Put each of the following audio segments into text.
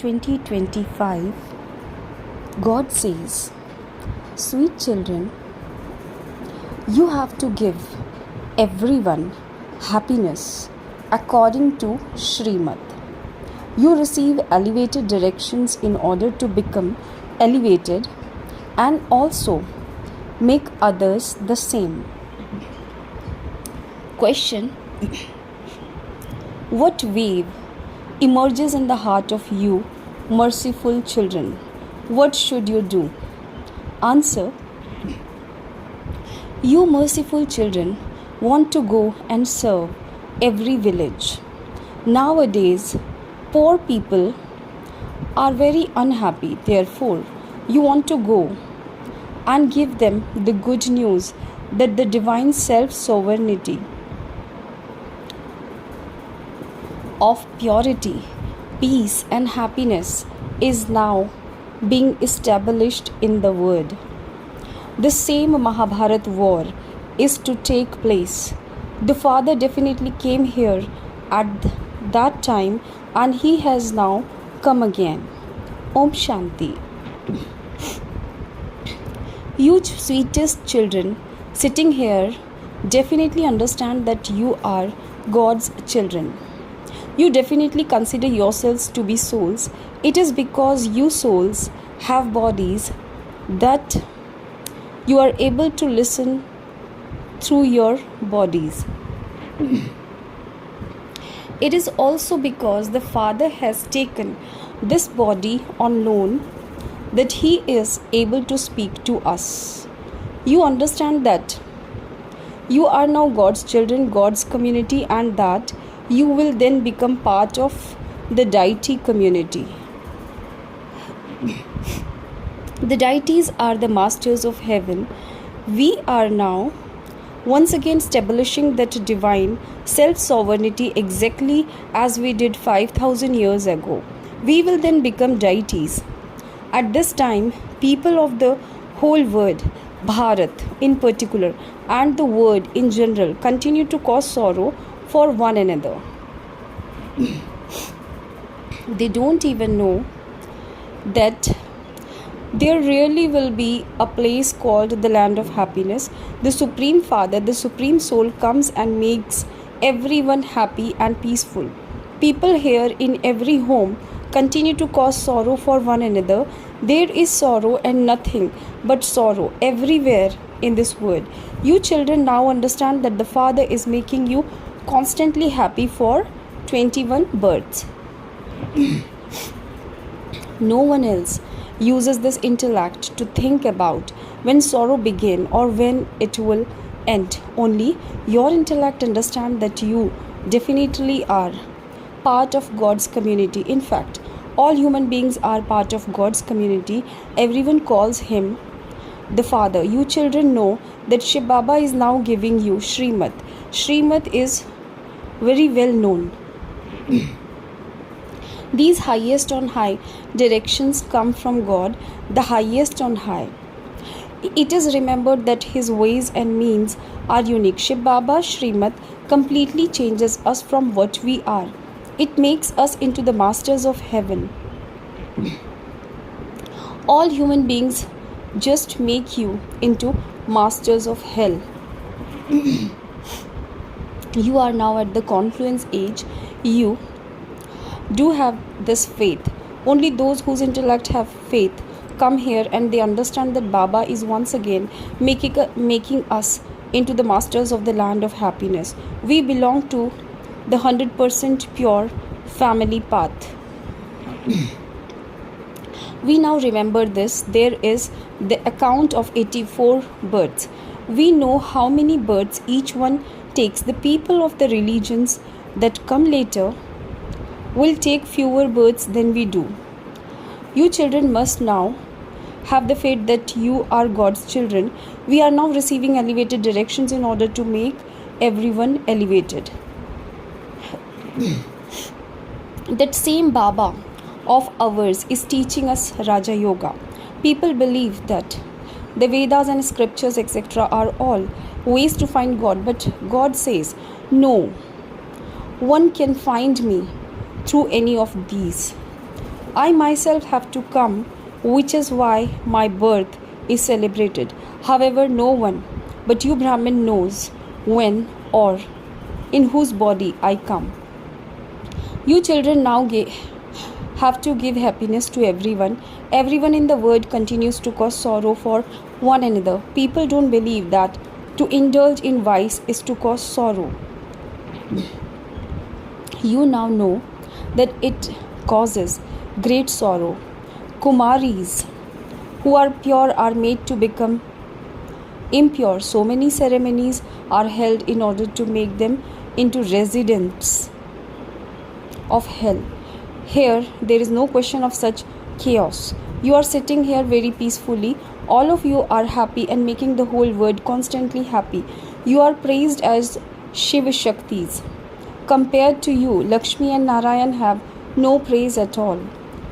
2025, God says, "Sweet children, you have to give everyone happiness according to Srimad. You receive elevated directions in order to become elevated and also make others the same." Question: what wave emerges in the heart of you, merciful children? What should you do? Answer: you merciful children want to go and serve every village. Nowadays, poor people are very unhappy. Therefore, you want to go and give them the good news that the divine self-sovereignty of purity, peace and happiness is now being established in the world. The same Mahabharat war is to take place. The Father definitely came here at that time and he has now come again. Om Shanti. You sweetest children sitting here definitely understand that you are God's children. You definitely consider yourselves to be souls. It is because you souls have bodies that you are able to listen through your bodies. It is also because the Father has taken this body on loan that He is able to speak to us. You understand that you are now God's children, God's community, and that you will then become part of the deity community. The deities are the masters of heaven. We are now once again establishing that divine self-sovereignty exactly as we did 5,000 years ago. We will then become deities. At this time, people of the whole world, Bharat in particular, and the world in general, continue to cause sorrow for one another. They don't even know that there really will be a place called the land of happiness. The Supreme Father, the Supreme Soul comes and makes everyone happy and peaceful. People here in every home continue to cause sorrow for one another. There is sorrow and nothing but sorrow everywhere in this world. You children now understand that the Father is making you constantly happy for 21 births. No one else uses this intellect to think about when sorrow begins or when it will end. Only your intellect understands that you definitely are part of God's community. In fact, all human beings are part of God's community. Everyone calls Him the Father. You children know that Shiv Baba is now giving you Srimad. Srimad is very well known. These highest on high directions come from God, the highest on high. It is remembered that His ways and means are unique. Shiv Baba Srimad completely changes us from what we are. It makes us into the masters of heaven. All human beings just make you into masters of hell. You are now at the confluence age. You do have this faith. Only those whose intellect have faith come here and they understand that Baba is once again making us into the masters of the land of happiness. We belong to the 100% pure family path. We now remember this. There is the account of 84 births. We know how many births each one takes. The people of the religions that come later will take fewer births than we do. You children must now have the faith that you are God's children. We are now receiving elevated directions in order to make everyone elevated. That same Baba of ours is teaching us Raja Yoga. People believe that the Vedas and scriptures etc. are all ways to find God, but God says, no one can find me through any of these. I myself have to come, which is why my birth is celebrated. However, no one but you, Brahmin, knows when or in whose body I come. You children now have to give happiness to everyone. Everyone in the world continues to cause sorrow for one another. People don't believe that to indulge in vice is to cause sorrow. You now know that it causes great sorrow. Kumaris who are pure are made to become impure. So many ceremonies are held in order to make them into residents of hell. Here, there is no question of such chaos. You are sitting here very peacefully. All of you are happy and making the whole world constantly happy. You are praised as Shiv Shaktis. Compared to you, Lakshmi and Narayan have no praise at all.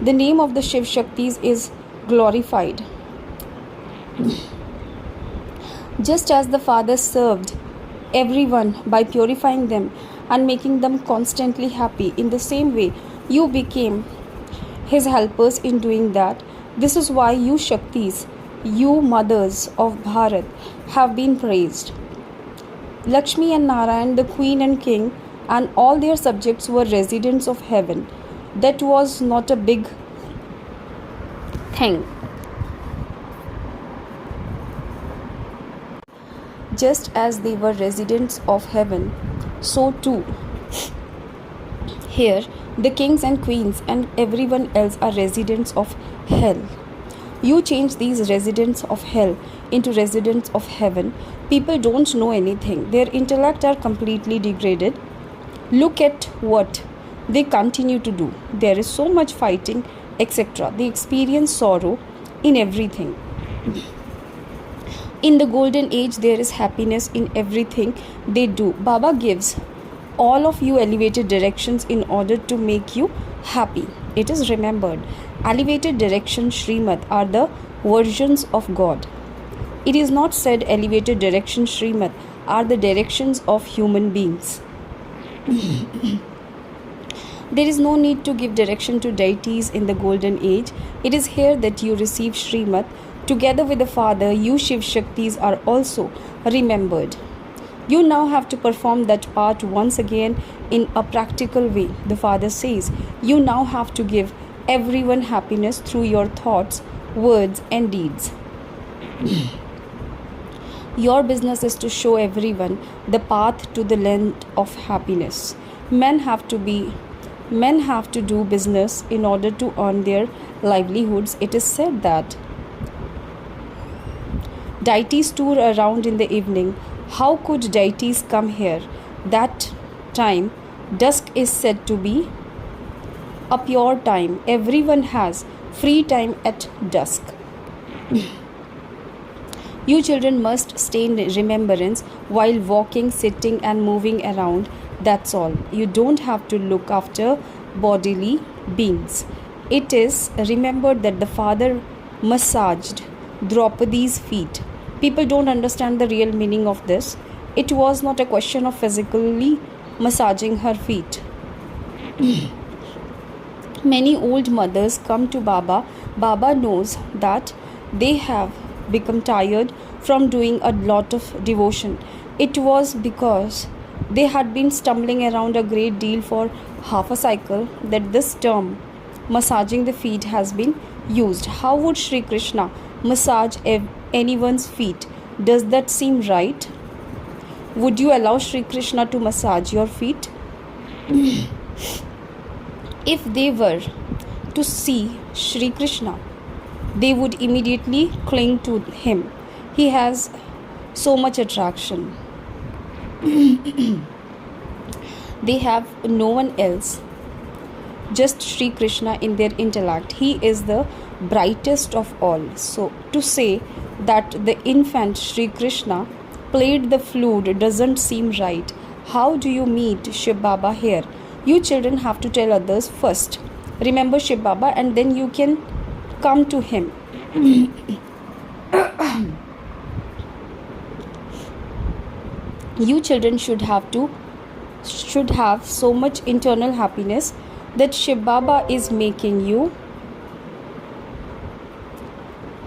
The name of the Shiv Shaktis is glorified. Just as the Father served everyone by purifying them and making them constantly happy, in the same way you became his helpers in doing that. This is why you Shaktis, you mothers of Bharat, have been praised. Lakshmi and Narayan, the queen and king, and all their subjects were residents of heaven. That was not a big thing. Just as they were residents of heaven, so too here the kings and queens and everyone else are residents of hell. You change these residents of hell into residents of heaven. People don't know anything. Their intellect are completely degraded. Look at what they continue to do. There is so much fighting, etc. They experience sorrow in everything. In the golden age, there is happiness in everything they do. Baba gives all of you elevated directions in order to make you happy. It is remembered. Elevated directions, Srimad, are the versions of God. It is not said elevated directions, Srimad, are the directions of human beings. There is no need to give direction to deities in the golden age. It is here that you receive Srimad. Together with the Father, you Shiv Shaktis are also remembered. You now have to perform that part once again in a practical way. The Father says, you now have to give everyone happiness through your thoughts, words, and deeds. Your business is to show everyone the path to the land of happiness. Men have to do business in order to earn their livelihoods. It is said that deities tour around in the evening. How could deities come here? That time, dusk is said to be a pure time. Everyone has free time at dusk. You children must stay in remembrance while walking, sitting, and moving around. That's all. You don't have to look after bodily beings. It is remembered that the Father massaged Draupadi's feet. People don't understand the real meaning of this. It was not a question of physically massaging her feet. Many old mothers come to Baba. Baba knows that they have become tired from doing a lot of devotion. It was because they had been stumbling around a great deal for half a cycle that this term, massaging the feet, has been used. How would Sri Krishna massage anyone's feet? Does that seem right? Would you allow Sri Krishna to massage your feet? If they were to see Sri Krishna, they would immediately cling to him. He has so much attraction. They have no one else, just Sri Krishna in their intellect. He is the brightest of all. So to say that the infant Sri Krishna played the flute doesn't seem right. How do you meet Shiv Baba here? You children have to tell others first. Remember Shiv Baba and then you can come to him. You children should have so much internal happiness that Shiv Baba is making you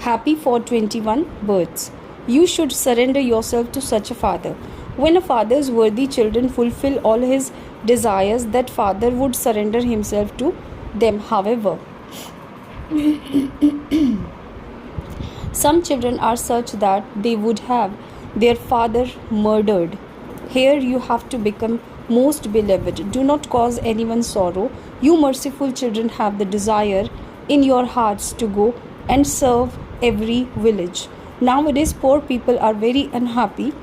happy for 21 births. You should surrender yourself to such a father. When a father's worthy children fulfill all his desires, that father would surrender himself to them. However, some children are such that they would have their father murdered. Here you have to become most beloved. Do not cause anyone sorrow. You merciful children have the desire in your hearts to go and serve every village. Nowadays, poor people are very unhappy.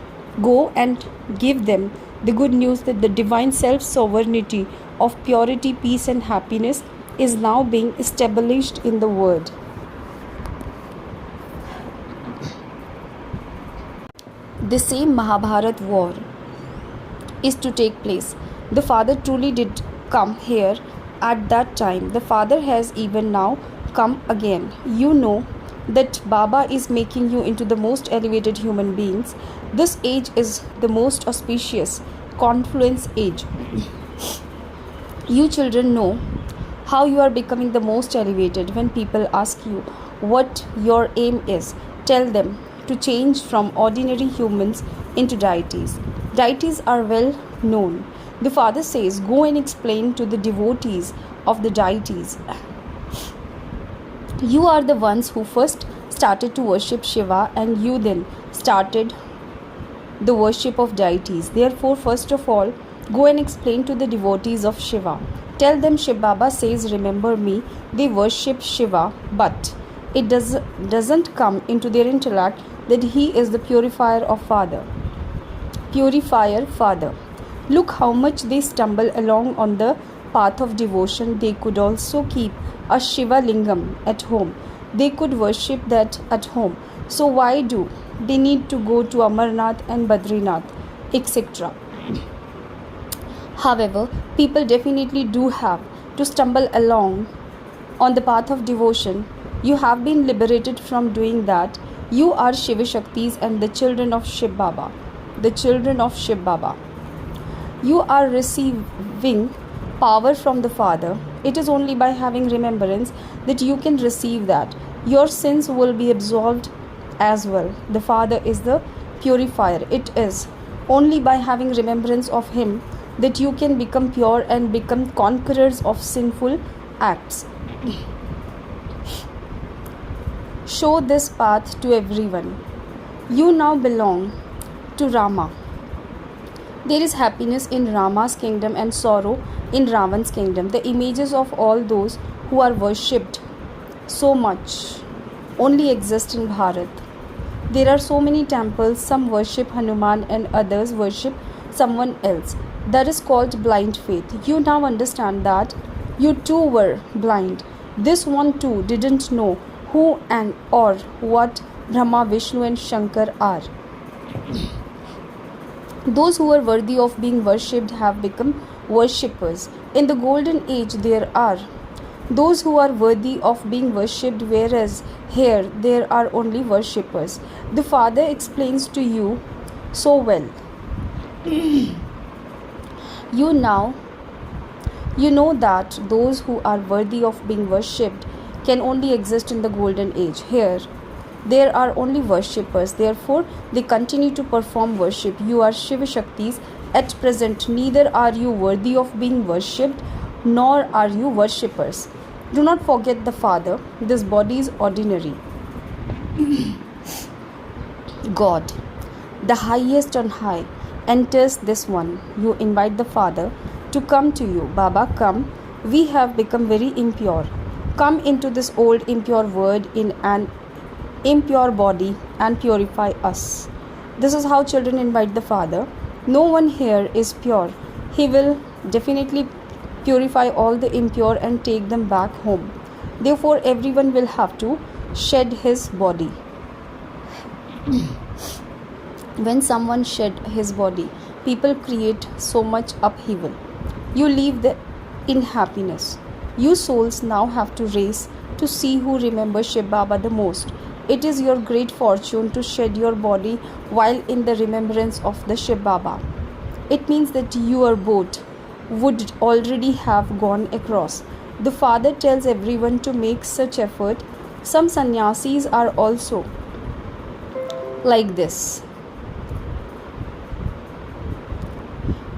Go and give them the good news that the divine self-sovereignty of purity, peace and happiness is now being established in the world. The same Mahabharat war is to take place. The Father truly did come here at that time. The Father has even now come again. You know that Baba is making you into the most elevated human beings. This age is the most auspicious confluence age. You children know how you are becoming the most elevated. When people ask you what your aim is, tell them to change from ordinary humans into deities. Deities are well known. The Father says, go and explain to the devotees of the deities. You are the ones who first started to worship Shiva, and you then started the worship of deities. Therefore, first of all, go and explain to the devotees of Shiva. Tell them Shiv Baba says, remember me. They worship Shiva, but it doesn't come into their intellect that he is the purifier of Father. Purifier Father. Look how much they stumble along on the path of devotion. They could also keep a Shiva Lingam at home. They could worship that at home. So why do they need to go to Amarnath and Badrinath, etc.? However, people definitely do have to stumble along on the path of devotion. You have been liberated from doing that. You are Shiva Shaktis and the children of Shiv Baba. The children of Shiv Baba. You are receiving power from the Father. It is only by having remembrance that you can receive that. Your sins will be absolved as well. The Father is the purifier. It is only by having remembrance of Him that you can become pure and become conquerors of sinful acts. Show this path to everyone. You now belong to Rama. There is happiness in Rama's kingdom and sorrow in Ravan's kingdom. The images of all those who are worshipped so much only exist in Bharat. There are so many temples. Some worship Hanuman and others worship someone else. That is called blind faith. You now understand that you too were blind. This one too didn't know who and or what Brahma, Vishnu and Shankar are. Those who are worthy of being worshipped have become worshippers. In the golden age there are those who are worthy of being worshipped, whereas here there are only worshippers. The Father explains to you so well. You know that those who are worthy of being worshipped can only exist in the golden age. Here there are only worshippers. Therefore, they continue to perform worship. You are Shiva Shaktis. At present, neither are you worthy of being worshipped, nor are you worshippers. Do not forget the Father. This body is ordinary. God, the highest on high, enters this one. You invite the Father to come to you. Baba, come. We have become very impure. Come into this old impure world in an impure body and purify us. This is how children invite the Father. No one here is pure. He will definitely purify all the impure and take them back home. Therefore, everyone will have to shed his body. When someone shed his body, people create so much upheaval. You leave in happiness. You souls now have to race to see who remembers Shiv Baba the most. It is your great fortune to shed your body while in the remembrance of the Shiv Baba. It means that your boat would already have gone across. The Father tells everyone to make such effort Some sannyasis are also like this.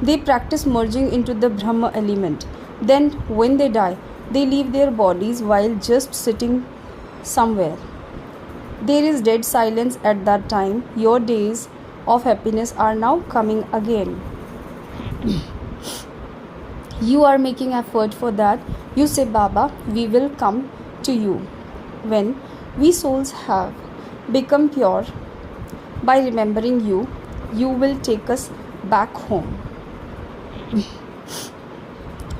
They practice merging into the Brahma element. Then, when they die, they leave their bodies while just sitting somewhere. There is dead silence at that time. Your days of happiness are now coming again. You are making effort for that. You say, Baba, we will come to you. When we souls have become pure by remembering you, you will take us back home.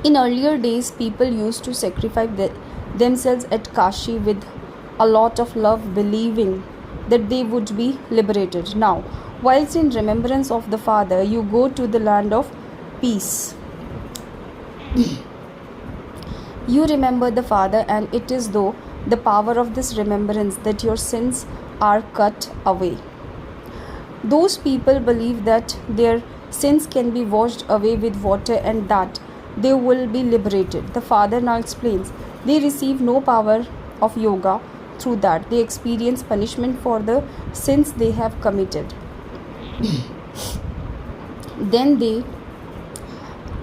In earlier days, people used to sacrifice themselves at Kashi with a lot of love, believing that they would be liberated. Now, whilst in remembrance of the Father, you go to the land of peace. You remember the Father, and it is though the power of this remembrance that your sins are cut away. Those people believe that their sins can be washed away with water and that they will be liberated. The Father now explains they receive no power of yoga through that. They experience punishment for the sins they have committed. Then they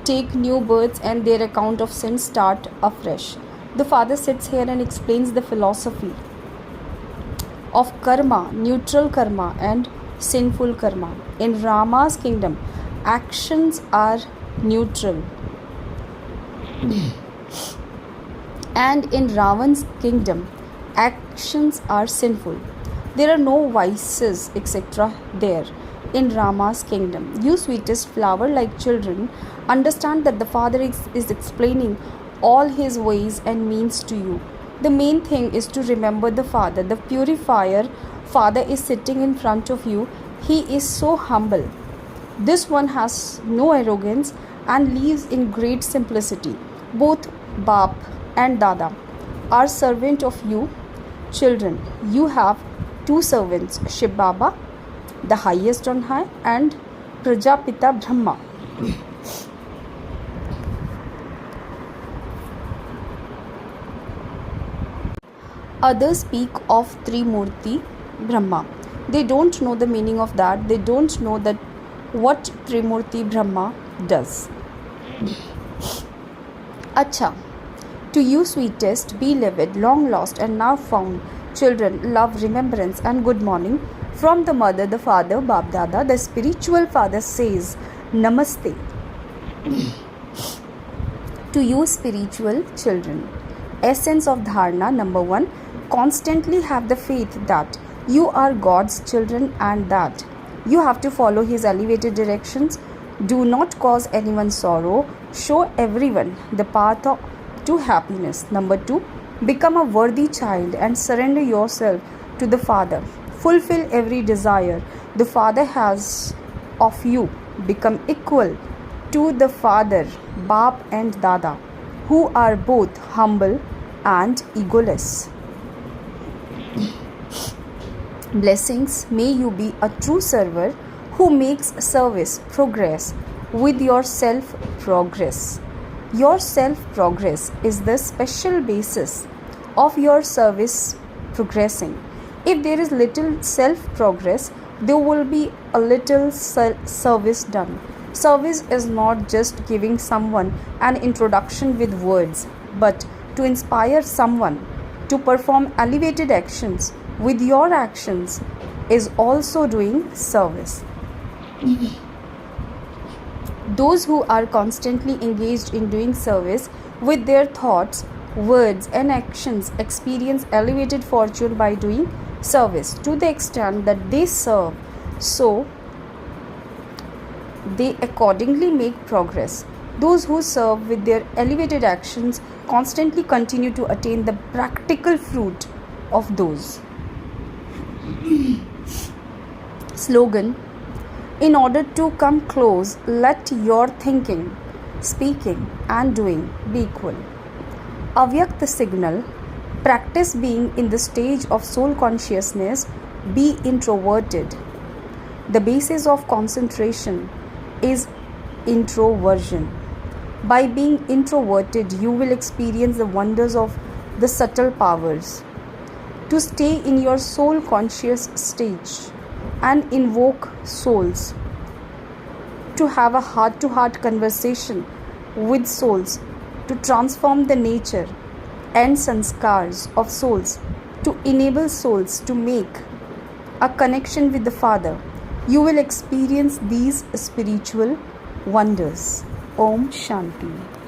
take new births and their account of sins start afresh. The Father sits here and explains the philosophy of karma, neutral karma and sinful karma. In Rama's kingdom, actions are neutral. And in Ravan's kingdom, actions are sinful. There are no vices, etc. there. In Rama's kingdom, you sweetest flower like children, understand that the Father is explaining all his ways and means to you. The main thing is to remember the Father. The purifier Father is sitting in front of you. He is so humble. This one has no arrogance and lives in great simplicity. Both Bap and Dada are servant of you children. You have two servants, Shiv Baba, the highest on high, and Prajapita Brahma. Others speak of Trimurti Brahma. They don't know the meaning of that. They don't know that what Trimurti Brahma does. Acha, to you sweetest, beloved, long lost and now found children, love, remembrance and good morning. From the mother, the father, Bab Dada, the spiritual father says, Namaste. To you spiritual children. Essence of Dharana, number 1, constantly have the faith that you are God's children and that you have to follow his elevated directions. Do not cause anyone sorrow. Show everyone the path to happiness. Number 2, become a worthy child and surrender yourself to the Father. Fulfill every desire the Father has of you. Become equal to the Father, Bap and Dada, who are both humble and egoless. Blessings, may you be a true server who makes service progress with your self-progress. Your self-progress is the special basis of your service progressing. If there is little self-progress, there will be a little service done. Service is not just giving someone an introduction with words, but to inspire someone to perform elevated actions with your actions is also doing service. Those who are constantly engaged in doing service with their thoughts, words and actions experience elevated fortune by doing service to the extent that they serve, so they accordingly make progress. Those who serve with their elevated actions constantly continue to attain the practical fruit of those. Slogan: in order to come close, let your thinking, speaking and doing be equal. Avyakta signal: practice being in the stage of soul consciousness, be introverted. The basis of concentration is introversion. By being introverted, you will experience the wonders of the subtle powers. to stay in your soul conscious stage and invoke souls, to have a heart-to-heart conversation with souls, to transform the nature and sanskars of souls, to enable souls to make a connection with the Father, you will experience these spiritual wonders. Om Shanti.